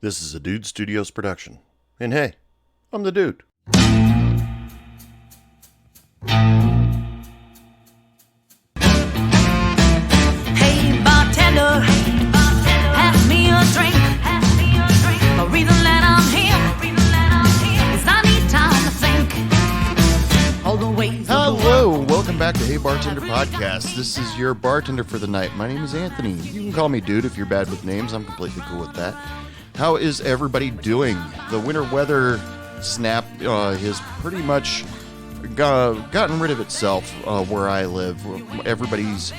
This is a Dude Studios production. And hey, I'm the dude. Hey bartender, pass me a drink. A reason that I'm here is I need time to think. All the ways. Hello, welcome back to Hey Bartender Podcast. This is your bartender for the night. My name is Anthony. You can call me dude if you're bad with names. I'm completely cool with that. How is everybody doing? The winter weather snap has pretty much gotten rid of itself where I live. Everybody's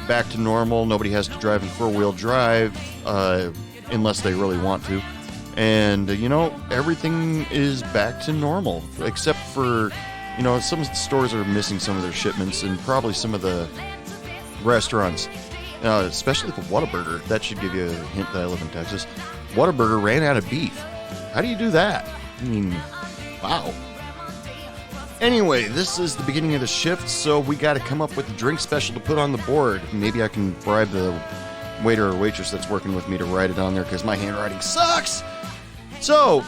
back to normal. Nobody has to drive in four-wheel drive unless they really want to. And, everything is back to normal, except for, some stores are missing some of their shipments, and probably some of the restaurants, especially the Whataburger. That should give you a hint that I live in Texas. Whataburger ran out of beef. How do you do that? I mean, wow. Anyway, this is the beginning of the shift, so we got to come up with a drink special to put on the board. Maybe I can bribe the waiter or waitress that's working with me to write it on there because my handwriting sucks. So,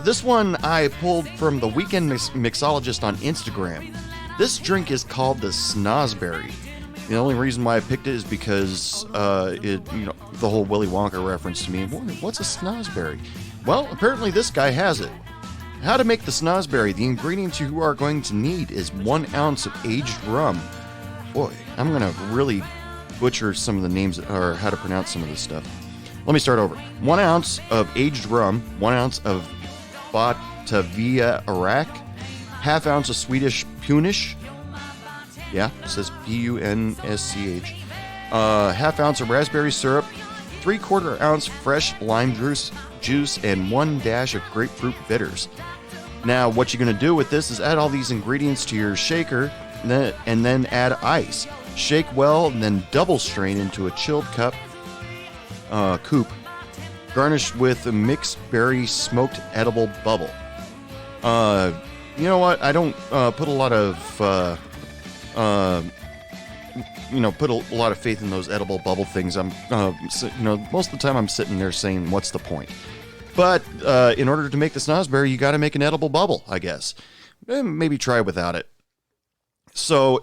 this one I pulled from the Weekend Mixologist on Instagram. This drink is called the Snozberry. The only reason why I picked it is because the whole Willy Wonka reference to me. What's a snozberry? Well, apparently this guy has it. How to make the snozberry? The ingredients you are going to need is 1 ounce of aged rum. Boy, I'm going to really butcher some of the names or how to pronounce some of this stuff. Let me start over. 1 ounce of aged rum, 1 ounce of Batavia Arak, ½ ounce of Swedish Punish. Yeah, it says P-U-N-S-C-H. ½ ounce of raspberry syrup, 3/4 ounce fresh lime juice, and 1 dash of grapefruit bitters. Now, what you're going to do with this is add all these ingredients to your shaker, and then add ice. Shake well, and then double strain into a chilled coupe. Garnished with a mixed berry smoked edible bubble. You know what? I don't put a lot of faith in those edible bubble things. I'm, most of the time I'm sitting there saying, what's the point? But in order to make the snozberry, you got to make an edible bubble, I guess. Maybe try without it. So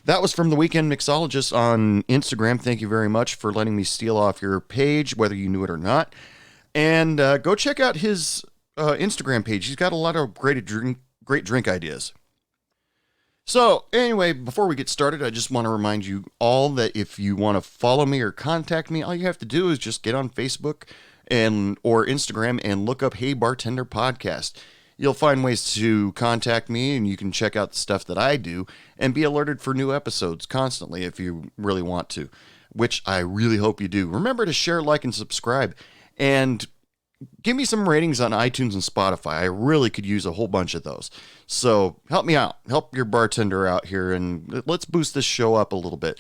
that was from the Weekend Mixologist on Instagram. Thank you very much for letting me steal off your page, whether you knew it or not. And go check out his Instagram page. He's got a lot of great drink ideas. So, anyway, before we get started, I just want to remind you all that if you want to follow me or contact me, all you have to do is just get on Facebook or Instagram and look up Hey Bartender Podcast. You'll find ways to contact me, and you can check out the stuff that I do and be alerted for new episodes constantly if you really want to, which I really hope you do. Remember to share, like, and subscribe, and give me some ratings on iTunes and Spotify. I really could use a whole bunch of those. So help me out. Help your bartender out here, and let's boost this show up a little bit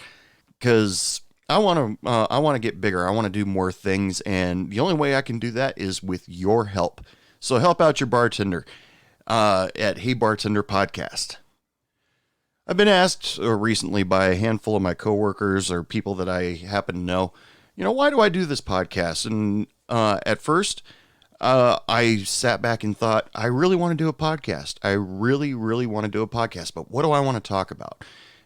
because I want to get bigger. I want to do more things, and the only way I can do that is with your help. So help out your bartender at Hey Bartender Podcast. I've been asked recently by a handful of my coworkers or people that I happen to know, why do I do this podcast? And at first, I sat back and thought, I really want to do a podcast. I really, really want to do a podcast, but what do I want to talk about?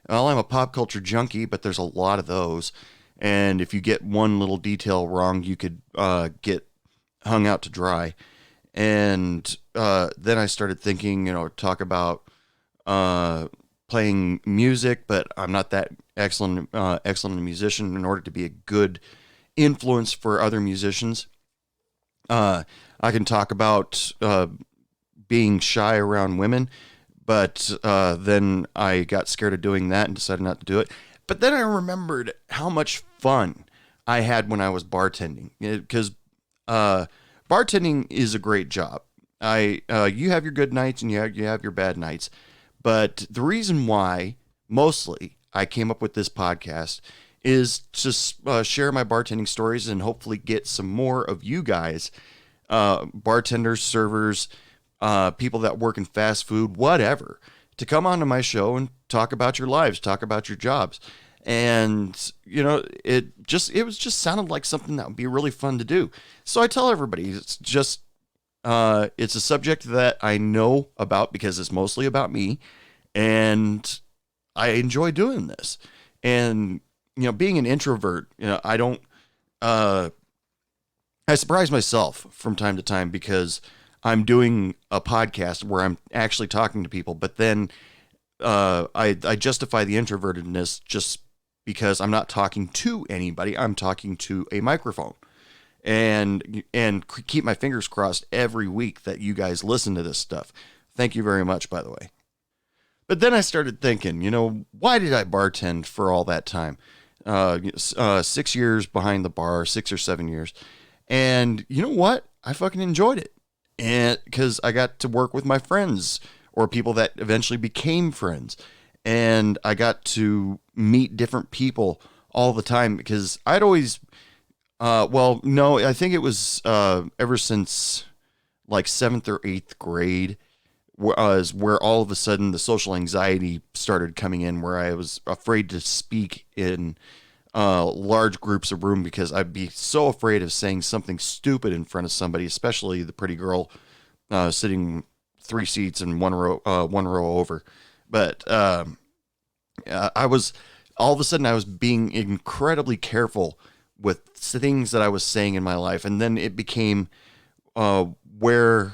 Well, I'm a pop culture junkie, but there's a lot of those. And if you get one little detail wrong, you could get hung out to dry. And then I started thinking, talk about playing music, but I'm not that excellent a musician in order to be a good influence for other musicians. I can talk about being shy around women, but then I got scared of doing that and decided not to do it. But then I remembered how much fun I had when I was bartending, because bartending is a great job. You have your good nights and you have your bad nights, but the reason why mostly I came up with this podcast is to share my bartending stories and hopefully get some more of you guys, bartenders, servers, people that work in fast food, whatever, to come onto my show and talk about your lives, talk about your jobs. And, it was just sounded like something that would be really fun to do. So I tell everybody it's a subject that I know about because it's mostly about me, and I enjoy doing this. And, being an introvert, I surprise myself from time to time because I'm doing a podcast where I'm actually talking to people, but then I justify the introvertedness just because I'm not talking to anybody. I'm talking to a microphone, and keep my fingers crossed every week that you guys listen to this stuff. Thank you very much, by the way. But then I started thinking, why did I bartend for all that time? 6 years behind the bar, 6 or 7 years. And you know what? I fucking enjoyed it. And because I got to work with my friends or people that eventually became friends. And I got to meet different people all the time because I'd always, I think it was ever since like 7th or 8th grade was where all of a sudden the social anxiety started coming in, where I was afraid to speak in large groups of room because I'd be so afraid of saying something stupid in front of somebody, especially the pretty girl sitting 3 seats and one row over. But I was all of a sudden I was being incredibly careful with things that I was saying in my life, and then it became where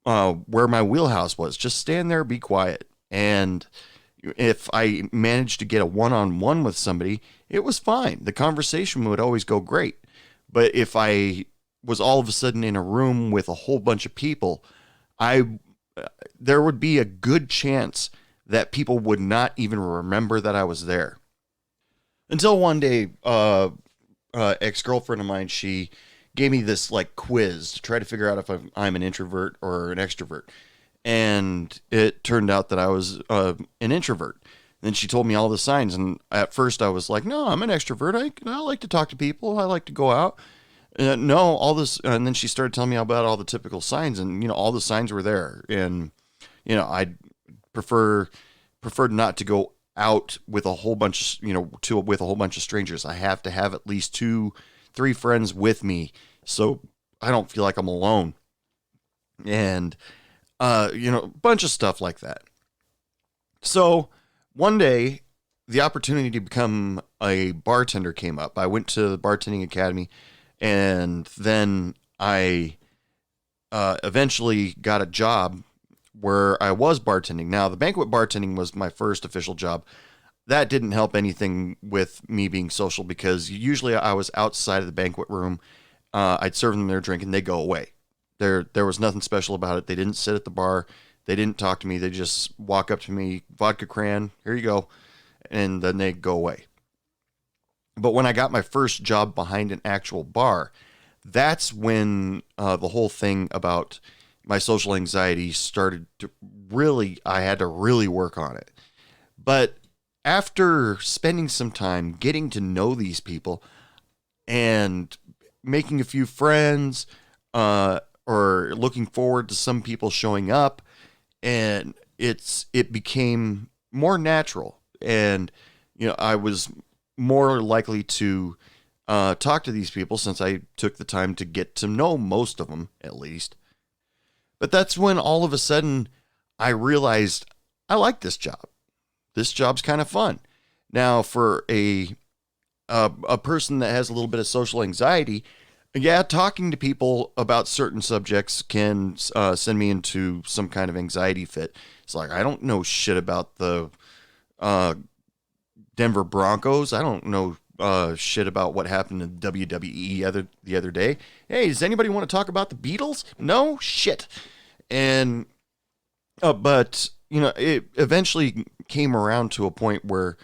my wheelhouse was. Just stand there, be quiet, and if I managed to get a one-on-one with somebody, it was fine. The conversation would always go great. But if I was all of a sudden in a room with a whole bunch of people, there would be a good chance that people would not even remember that I was there. Until one day, ex-girlfriend of mine, she gave me this like quiz to try to figure out if I'm an introvert or an extrovert. And it turned out that I was an introvert. Then she told me all the signs, and at first I was like, no, I'm an extrovert. I like to talk to people. I like to go out. No, all this. And then she started telling me about all the typical signs, and, all the signs were there. And, I preferred not to go out with a whole bunch, with a whole bunch of strangers. I have to have at least 2-3 friends with me, so I don't feel like I'm alone. And, a bunch of stuff like that. So one day, the opportunity to become a bartender came up. I went to the bartending academy, and then I eventually got a job where I was bartending. Now, the banquet bartending was my first official job. That didn't help anything with me being social because usually I was outside of the banquet room. I'd serve them their drink and they'd go away. There was nothing special about it. They didn't sit at the bar. They didn't talk to me. They just walk up to me, vodka cran, here you go, and then they go away. But when I got my first job behind an actual bar, that's when the whole thing about my social anxiety started to I had to really work on it. But after spending some time getting to know these people and making a few friends, or looking forward to some people showing up, and it became more natural, and I was more likely to talk to these people since I took the time to get to know most of them, at least. But that's when all of a sudden I realized I like this job. This job's kind of fun. Now, for a person that has a little bit of social anxiety, yeah, talking to people about certain subjects can send me into some kind of anxiety fit. It's like, I don't know shit about the Denver Broncos. I don't know shit about what happened in WWE the other day. Hey, does anybody want to talk about the Beatles? No? Shit. And, but, it eventually came around to a point where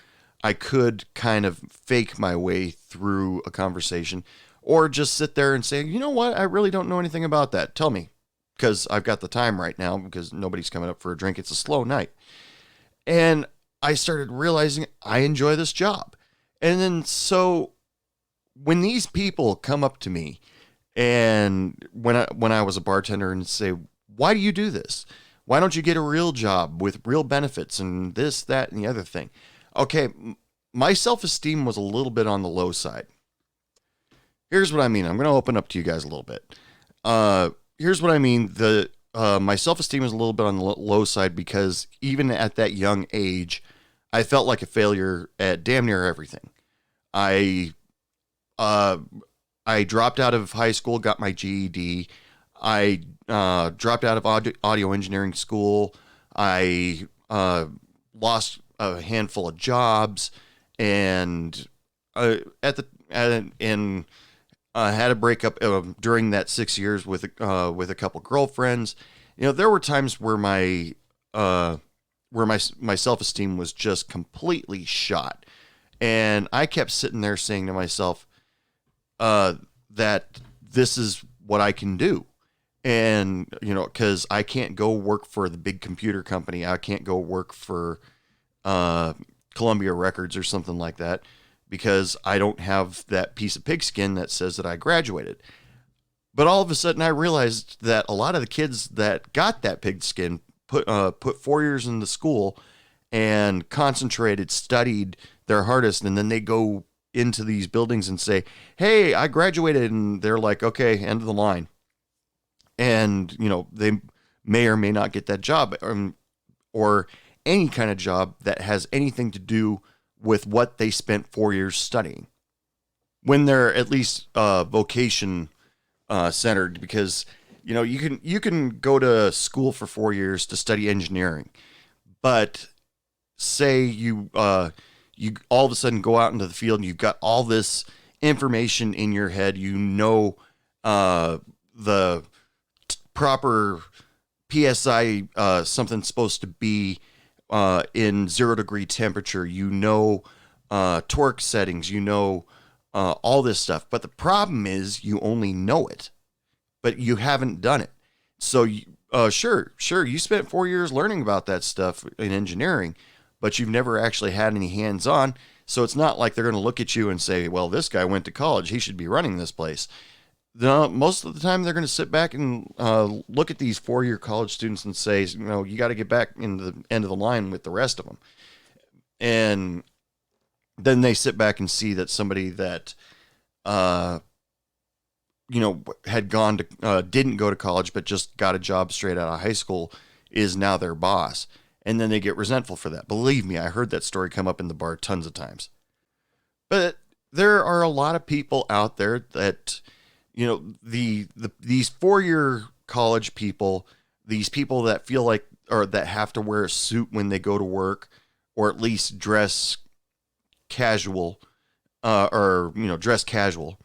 I could kind of fake my way through a conversation, or just sit there and say, you know what? I really don't know anything about that. Tell me, because I've got the time right now because nobody's coming up for a drink. It's a slow night. And I started realizing I enjoy this job. And then so when these people come up to me and when I was a bartender and say, why do you do this? Why don't you get a real job with real benefits and this, that, and the other thing? Okay, my self-esteem was a little bit on the low side. Here's what I mean. I'm going to open up to you guys a little bit. Here's what I mean. My self-esteem is a little bit on the low side because even at that young age, I felt like a failure at damn near everything. I dropped out of high school, got my GED. I dropped out of audio engineering school. I lost a handful of jobs, and had a breakup during that 6 years with a couple girlfriends. There were times where my self-esteem was just completely shot, and I kept sitting there saying to myself that this is what I can do. And, because I can't go work for the big computer company. I can't go work for Columbia Records or something like that because I don't have that piece of pigskin that says that I graduated. But all of a sudden I realized that a lot of the kids that got that pigskin put 4 years into school and concentrated, studied their hardest, and then they go into these buildings and say, hey, I graduated. And they're like, okay, end of the line. And, they may or may not get that job or any kind of job that has anything to do with what they spent 4 years studying when they're at least vocation centered, because, you can go to school for 4 years to study engineering, but say you all of a sudden go out into the field and you've got all this information in your head, the proper PSI, something's supposed to be in 0 degree temperature, torque settings, all this stuff. But the problem is you only know it, but you haven't done it. So sure, you spent 4 years learning about that stuff in engineering, but you've never actually had any hands-on. So it's not like they're going to look at you and say, well, this guy went to college, he should be running this place. Most of the time they're going to sit back and look at these 4-year college students and say, you got to get back into the end of the line with the rest of them. And then they sit back and see that somebody that, had gone to, didn't go to college, but just got a job straight out of high school is now their boss. And then they get resentful for that. Believe me, I heard that story come up in the bar tons of times. But there are a lot of people out there that, these 4-year college people, these people that feel like, or that have to wear a suit when they go to work, or at least dress casual, dress casual.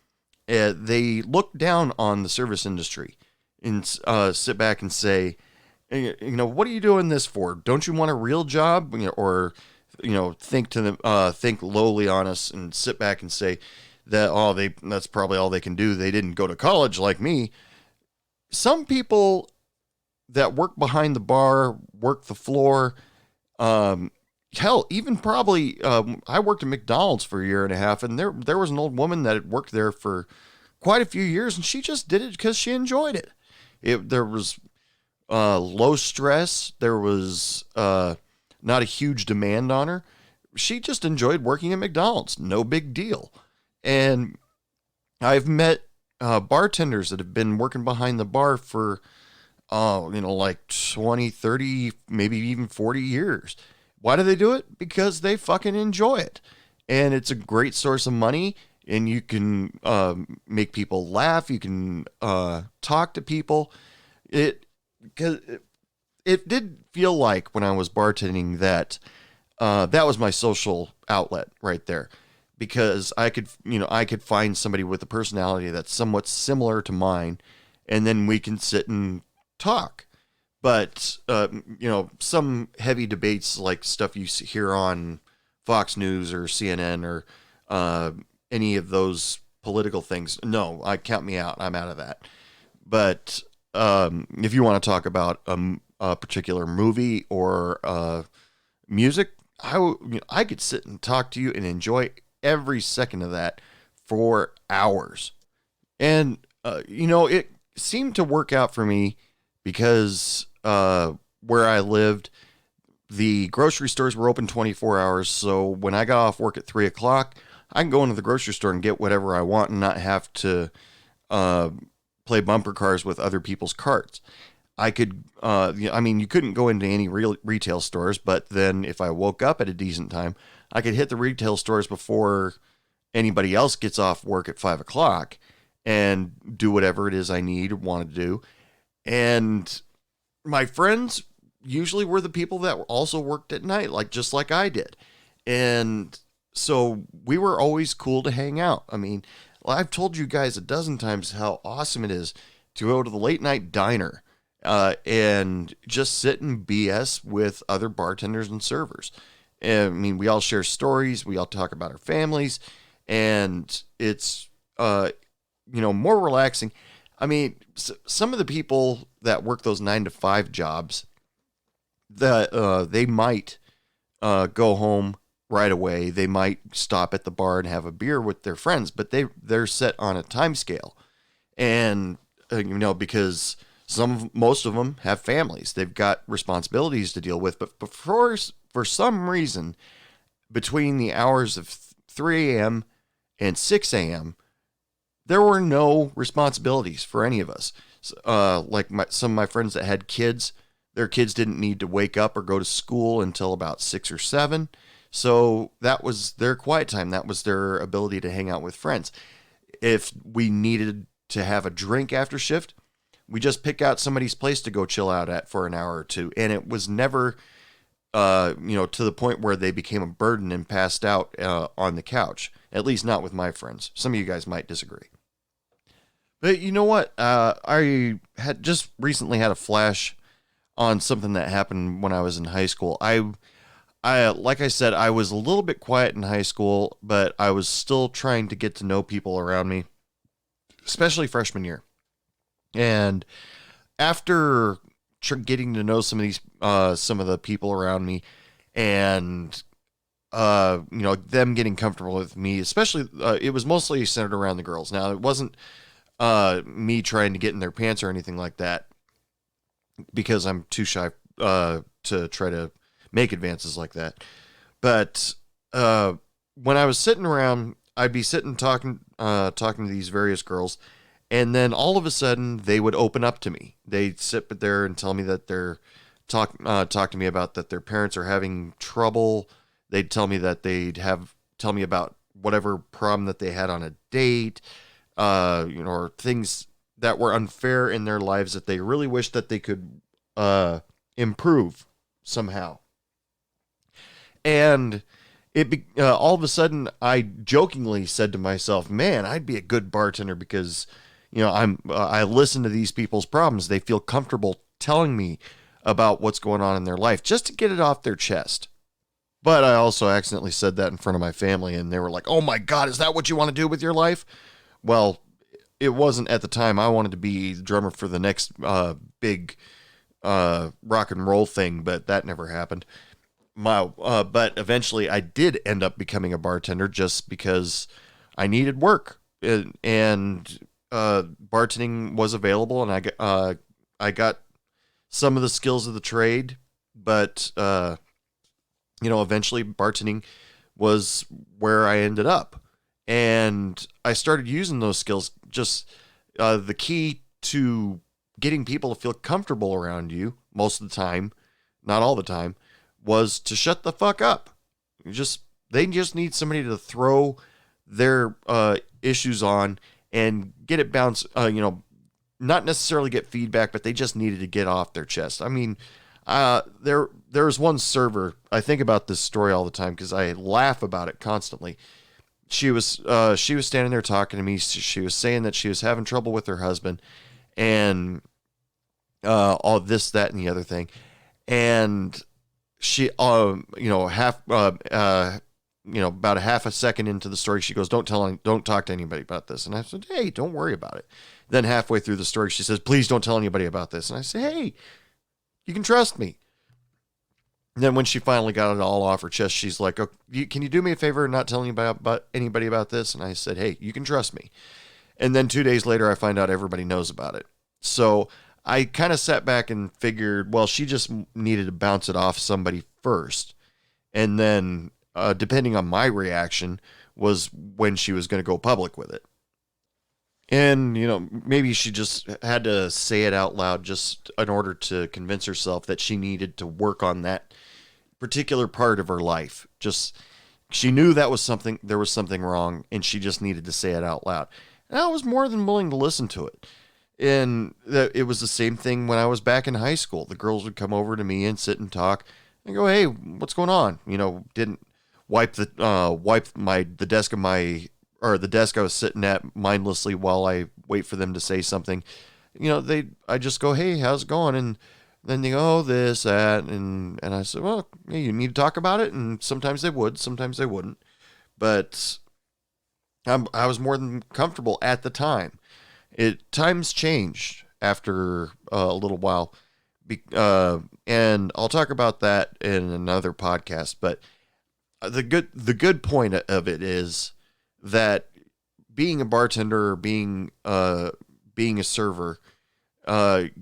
They look down on the service industry and sit back and say, what are you doing this for? Don't you want a real job? Or think lowly on us and sit back and say that, that's probably all they can do. They didn't go to college like me. Some people that work behind the bar, work the floor, hell, even probably, I worked at McDonald's for a year and a half, and there was an old woman that had worked there for quite a few years, and she just did it because she enjoyed it. There was low stress. There was not a huge demand on her. She just enjoyed working at McDonald's. No big deal. And I've met bartenders that have been working behind the bar for, like 20, 30, maybe even 40 years. Why do they do it? Because they fucking enjoy it. And it's a great source of money, and you can make people laugh. You can talk to people. Because it did feel like when I was bartending that that was my social outlet right there, because I could find somebody with a personality that's somewhat similar to mine, and then we can sit and talk. But some heavy debates, like stuff you hear on Fox News or CNN or any of those political things, no, count me out. I'm out of that. But if you want to talk about a particular movie or music, I could sit and talk to you and enjoy every second of that for hours. And it seemed to work out for me because where I lived, the grocery stores were open 24 hours. So when I got off work at 3 o'clock, I can go into the grocery store and get whatever I want and not have to play bumper cars with other people's carts. I could, you couldn't go into any real retail stores, but then if I woke up at a decent time, I could hit the retail stores before anybody else gets off work at 5 o'clock and do whatever it is I need or want to do. And my friends usually were the people that also worked at night, just like I did. And so we were always cool to hang out. I mean, I've told you guys a dozen times how awesome it is to go to the late night diner and just sit and BS with other bartenders and servers. I mean, we all share stories. We all talk about our families, and it's, more relaxing. I mean, some of the people that work those 9 to 5 jobs, that they might go home right away. They might stop at the bar and have a beer with their friends, but they're set on a time scale, and because most of them have families, they've got responsibilities to deal with. But for some reason, between the hours of 3 a.m. and 6 a.m., there were no responsibilities for any of us. Some of my friends that had kids, their kids didn't need to wake up or go to school until about 6 or 7. So that was their quiet time. That was their ability to hang out with friends. If we needed to have a drink after shift, we just pick out somebody's place to go chill out at for an hour or two. And it was never, to the point where they became a burden and passed out on the couch. At least not with my friends. Some of you guys might disagree. But you know what? I had just recently had a flash on something that happened when I was in high school. I like I said, I was a little bit quiet in high school, but I was still trying to get to know people around me, especially freshman year. And after getting to know some of the people around me, and them getting comfortable with me, especially it was mostly centered around the girls. Now, it wasn't me trying to get in their pants or anything like that, because I'm too shy to try to make advances like that. But when I was sitting around, I'd be sitting talking to these various girls, and then all of a sudden they would open up to me. They'd sit there and tell me that they're talk to me about that their parents are having trouble. They'd tell me that tell me about whatever problem that they had on a date, or things that were unfair in their lives that they really wish that they could improve somehow. And all of a sudden, I jokingly said to myself, "Man, I'd be a good bartender because, I listen to these people's problems. They feel comfortable telling me about what's going on in their life just to get it off their chest." But I also accidentally said that in front of my family, and they were like, "Oh my God, is that what you want to do with your life?" Well, it wasn't at the time. I wanted to be the drummer for the next big rock and roll thing, but that never happened. But eventually I did end up becoming a bartender just because I needed work, and bartending was available, and I got some of the skills of the trade, but eventually bartending was where I ended up, and I started using those skills. Just the key to getting people to feel comfortable around you most of the time, not all the time, was to shut the fuck up. They just need somebody to throw their issues on and get it bounced, not necessarily get feedback, but they just needed to get off their chest. I mean, there was one server, I think about this story all the time because I laugh about it constantly. She was standing there talking to me. She was saying that she was having trouble with her husband and all this, that, and the other thing. And she, about a half a second into the story, she goes, don't talk to anybody about this. And I said, "Hey, don't worry about it." Then halfway through the story, she says, "Please don't tell anybody about this." And I say, "Hey, you can trust me." And then when she finally got it all off her chest, she's like, "Oh, can you do me a favor and not tell anybody about this?" And I said, "Hey, you can trust me." And then 2 days later, I find out everybody knows about it. So I kind of sat back and figured, well, she just needed to bounce it off somebody first. And then, depending on my reaction, was when she was going to go public with it. And, maybe she just had to say it out loud just in order to convince herself that she needed to work on that particular part of her life. Just, she knew there was something wrong, and she just needed to say it out loud. And I was more than willing to listen to it. And it was the same thing when I was back in high school. The girls would come over to me and sit and talk and go, "Hey, what's going on?" Didn't wipe the desk of the desk I was sitting at mindlessly while I wait for them to say something. I just go, "Hey, how's it going?" And then they go, "Oh, this, that," and I said, "Well, hey, you need to talk about it." And sometimes they would, sometimes they wouldn't, but I was more than comfortable at the time. Times changed after a little while, and I'll talk about that in another podcast. But the good point of it is that being a bartender, or being a server,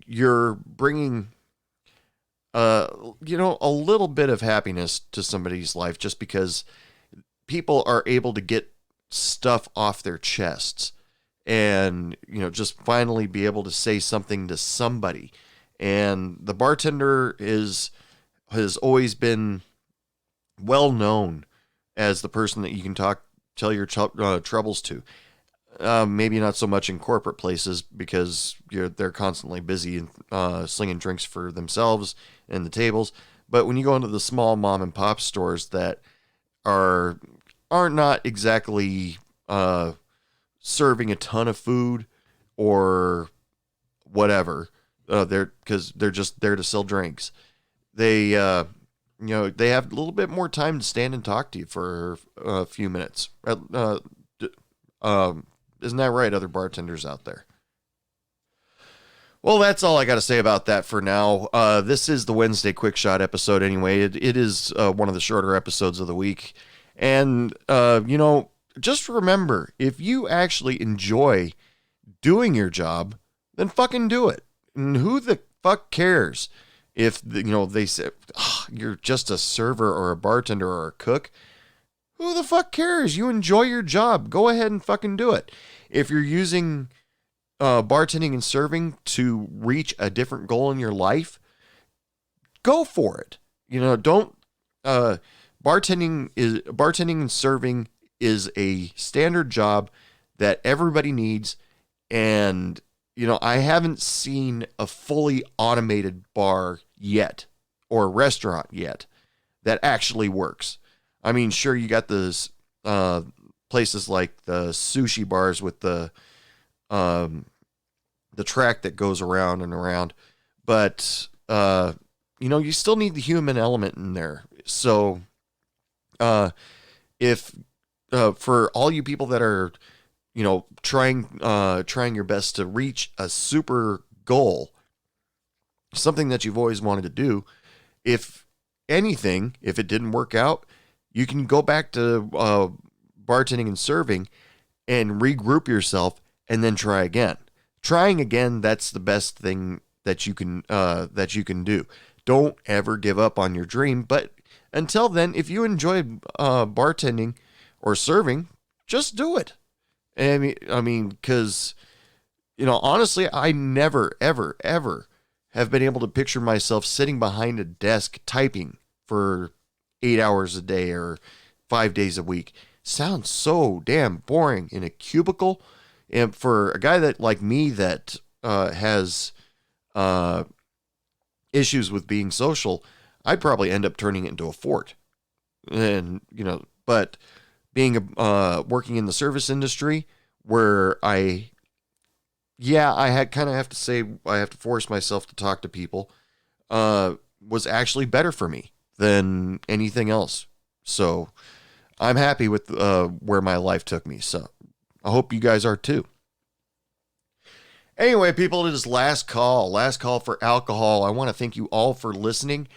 you're bringing a little bit of happiness to somebody's life, just because people are able to get stuff off their chests. And, just finally be able to say something to somebody. And the bartender has always been well known as the person that you can tell your troubles to. Maybe not so much in corporate places, because they're constantly busy and slinging drinks for themselves and the tables. But when you go into the small mom and pop stores that are not exactly serving a ton of food or whatever, because they're just there to sell drinks. They they have a little bit more time to stand and talk to you for a few minutes. Isn't that right, other bartenders out there? Well, that's all I got to say about that for now. This is the Wednesday Quick Shot episode anyway. It is one of the shorter episodes of the week. And, just remember, if you actually enjoy doing your job, then fucking do it. And who the fuck cares if, they say, you're just a server or a bartender or a cook? Who the fuck cares? You enjoy your job. Go ahead and fucking do it. If you're using bartending and serving to reach a different goal in your life, go for it. Don't... Bartending and serving is a standard job that everybody needs. And, I haven't seen a fully automated bar yet, or restaurant yet, that actually works. I mean, sure, you got those places like the sushi bars with the track that goes around and around, but, you still need the human element in there. So, if for all you people that are, trying your best to reach a super goal, something that you've always wanted to do, if it didn't work out, you can go back to bartending and serving and regroup yourself and then try again. Trying again, that's the best thing that you can do. Don't ever give up on your dream, but until then, if you enjoy bartending or serving, just do it. I mean, because, honestly, I never, ever, ever have been able to picture myself sitting behind a desk typing for 8 hours a day or 5 days a week. Sounds so damn boring in a cubicle. And for a guy that like me that has issues with being social, I'd probably end up turning it into a fort. And, but being working in the service industry where I have to force myself to talk to people, was actually better for me than anything else. So I'm happy with where my life took me. So I hope you guys are too. Anyway, people, it is last call for alcohol. I want to thank you all for listening.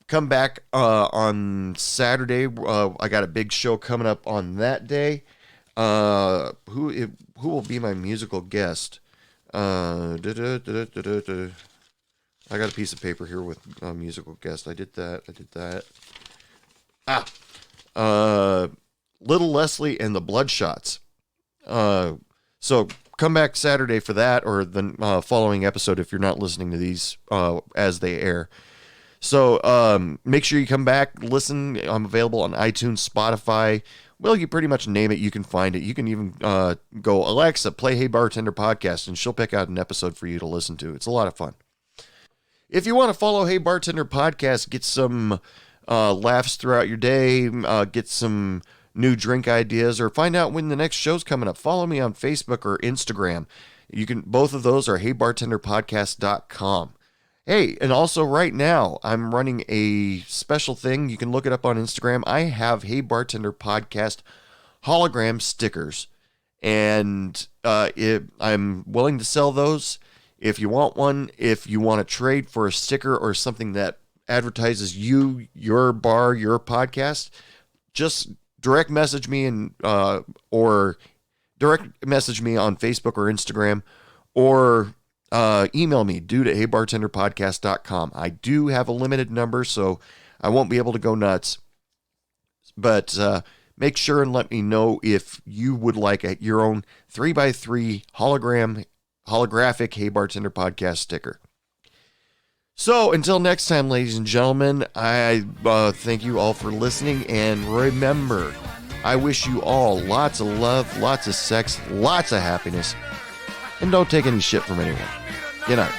Come back on Saturday. I got a big show coming up on that day. Who will be my musical guest? I got a piece of paper here with a musical guest. I did that. Little Leslie and the Bloodshots. So come back Saturday for that, or the following episode if you're not listening to these as they air. So make sure you come back, listen. I'm available on iTunes, Spotify. Well, you pretty much name it, you can find it. You can even go, Alexa, play Hey Bartender Podcast, and she'll pick out an episode for you to listen to. It's a lot of fun. If you want to follow Hey Bartender Podcast, get some laughs throughout your day, get some new drink ideas, or find out when the next show's coming up, follow me on Facebook or Instagram. You can, both of those are heybartenderpodcast.com. Hey, and also right now, I'm running a special thing. You can look it up on Instagram. I have Hey Bartender Podcast hologram stickers, and I'm willing to sell those. If you want one, if you want to trade for a sticker or something that advertises you, your bar, your podcast, just direct message me or direct message me on Facebook or Instagram, or email me, dude@heybartenderpodcast.com. I do have a limited number, so I won't be able to go nuts. But make sure and let me know if you would like your own 3x3 holographic Hey Bartender Podcast sticker. So until next time, ladies and gentlemen, I thank you all for listening. And remember, I wish you all lots of love, lots of sex, lots of happiness. And don't take any shit from anyone. Good night.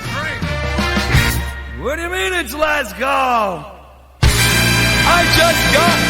What do you mean it's last call? I just got